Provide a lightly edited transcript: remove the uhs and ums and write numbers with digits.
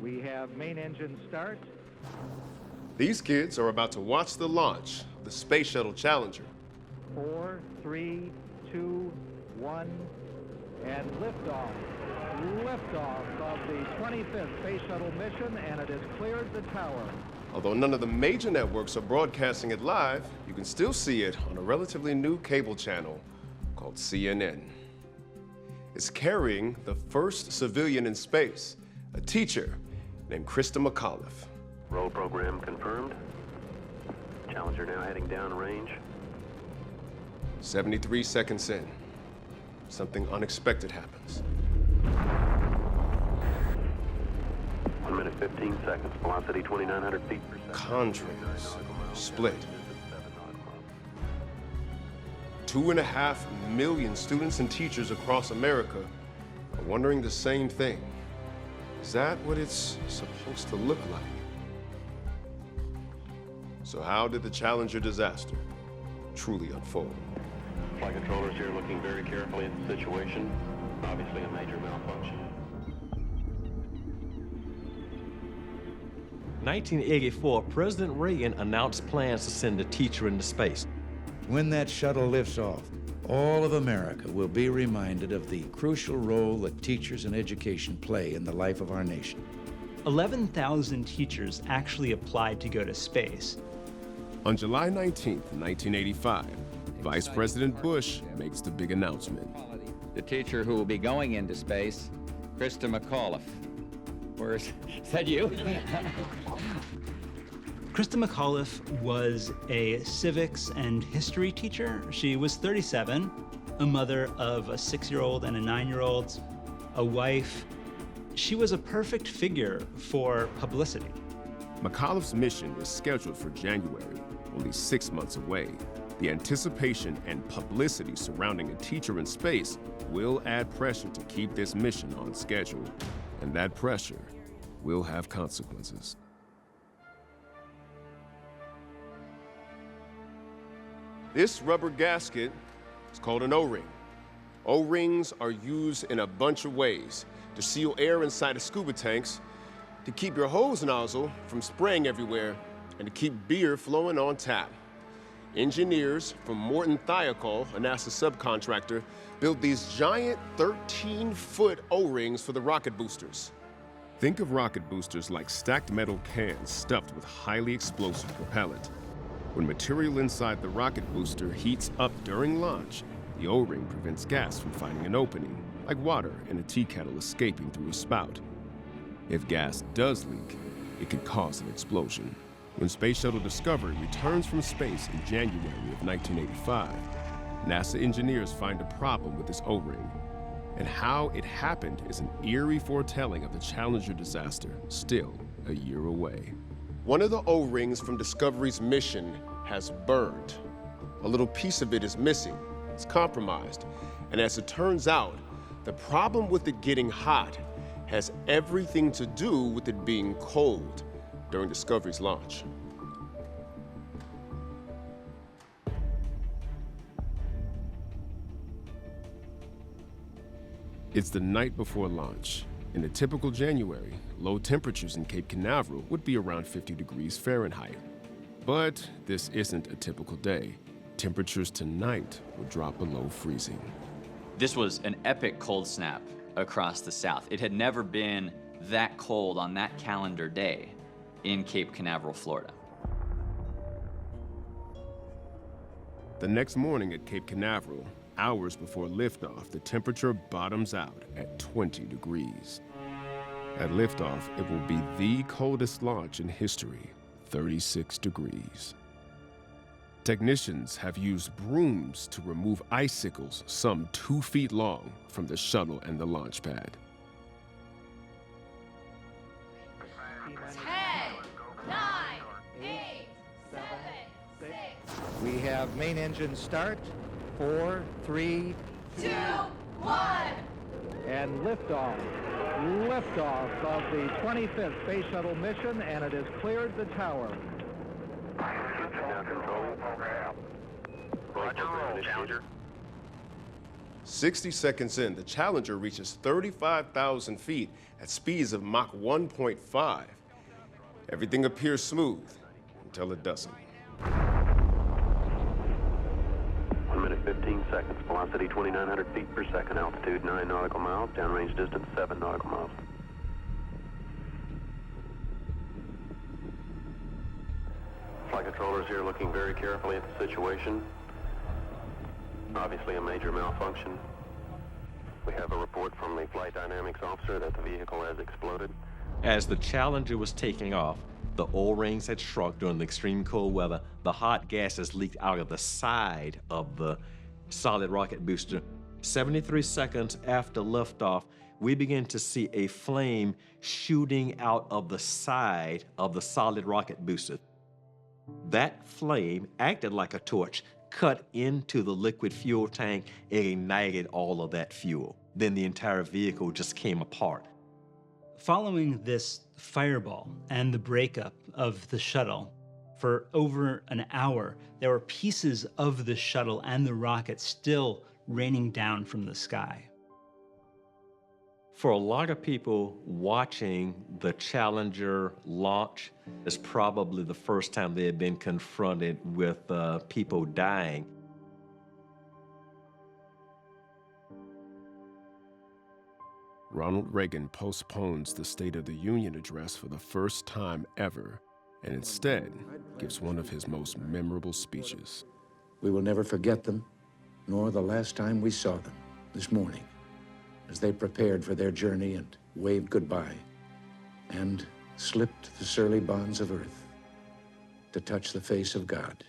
We have main engine start. These kids are about to watch the launch of the Space Shuttle Challenger. 4, 3, 2, 1, and liftoff. Liftoff of the 25th Space Shuttle mission, and it has cleared the tower. Although none of the major networks are broadcasting it live, you can still see it on a relatively new cable channel called CNN. It's carrying the first civilian in space, a teacher named Krista McAuliffe. Roll program confirmed. Challenger now heading downrange. 73 seconds in, something unexpected happens. 1 minute 15 seconds. Velocity 2,900 feet per second. Contrails split. 2.5 million students and teachers across America are wondering the same thing. Is that what it's supposed to look like? So how did the Challenger disaster truly unfold? Flight controllers here looking very carefully at the situation. Obviously a major malfunction. 1984, President Reagan announced plans to send a teacher into space. When that shuttle lifts off, all of America will be reminded of the crucial role that teachers and education play in the life of our nation. 11,000 teachers actually applied to go to space. On July 19th, 1985, Vice President Bush makes the big announcement. The teacher who will be going into space, Krista McAuliffe. Is that you? Krista McAuliffe was a civics and history teacher. She was 37, a mother of a 6-year-old and a 9-year-old, a wife. She was a perfect figure for publicity. McAuliffe's mission is scheduled for January, only 6 months away. The anticipation and publicity surrounding a teacher in space will add pressure to keep this mission on schedule, and that pressure will have consequences. This rubber gasket is called an O-ring. O-rings are used in a bunch of ways to seal air inside of scuba tanks, to keep your hose nozzle from spraying everywhere, and to keep beer flowing on tap. Engineers from Morton Thiokol, a NASA subcontractor, built these giant 13-foot O-rings for the rocket boosters. Think of rocket boosters like stacked metal cans stuffed with highly explosive propellant. When material inside the rocket booster heats up during launch, the O-ring prevents gas from finding an opening, like water in a tea kettle escaping through a spout. If gas does leak, it could cause an explosion. When Space Shuttle Discovery returns from space in January of 1985, NASA engineers find a problem with this O-ring. And how it happened is an eerie foretelling of the Challenger disaster, still a year away. One of the O-rings from Discovery's mission has burned. A little piece of it is missing. It's compromised. And as it turns out, the problem with it getting hot has everything to do with it being cold during Discovery's launch. It's the night before launch. In a typical January, low temperatures in Cape Canaveral would be around 50 degrees Fahrenheit. But this isn't a typical day. Temperatures tonight will drop below freezing. This was an epic cold snap across the South. It had never been that cold on that calendar day in Cape Canaveral, Florida. The next morning at Cape Canaveral, hours before liftoff, the temperature bottoms out at 20 degrees. At liftoff, it will be the coldest launch in history, 36 degrees. Technicians have used brooms to remove icicles some 2 feet long from the shuttle and the launch pad. 10, 9, 8, 7, 6. We have main engine start. 4, 3, 2, 1. and liftoff. Liftoff of the 25th Space Shuttle mission, and it has cleared the tower. Now control. Roger, Challenger. 60 seconds in, the Challenger reaches 35,000 feet at speeds of Mach 1.5. Everything appears smooth until it doesn't. 1 minute, 15 seconds. Velocity 2,900 feet per second. Altitude 9 nautical miles. Downrange distance 7 nautical miles. Flight controllers here looking very carefully at the situation. Obviously a major malfunction. We have a report from the flight dynamics officer that the vehicle has exploded. As the Challenger was taking off, the O-rings had shrunk during the extreme cold weather. The hot gases leaked out of the side of the solid rocket booster. 73 seconds after liftoff, we begin to see a flame shooting out of the side of the solid rocket booster. That flame acted like a torch, cut into the liquid fuel tank, and ignited all of that fuel. Then the entire vehicle just came apart. Following this fireball and the breakup of the shuttle, for over an hour, there were pieces of the shuttle and the rocket still raining down from the sky. For a lot of people, watching the Challenger launch is probably the first time they had been confronted with people dying. Ronald Reagan postpones the State of the Union address for the first time ever, and instead gives one of his most memorable speeches. We will never forget them, nor the last time we saw them, this morning, as they prepared for their journey and waved goodbye, and slipped the surly bonds of earth to touch the face of God.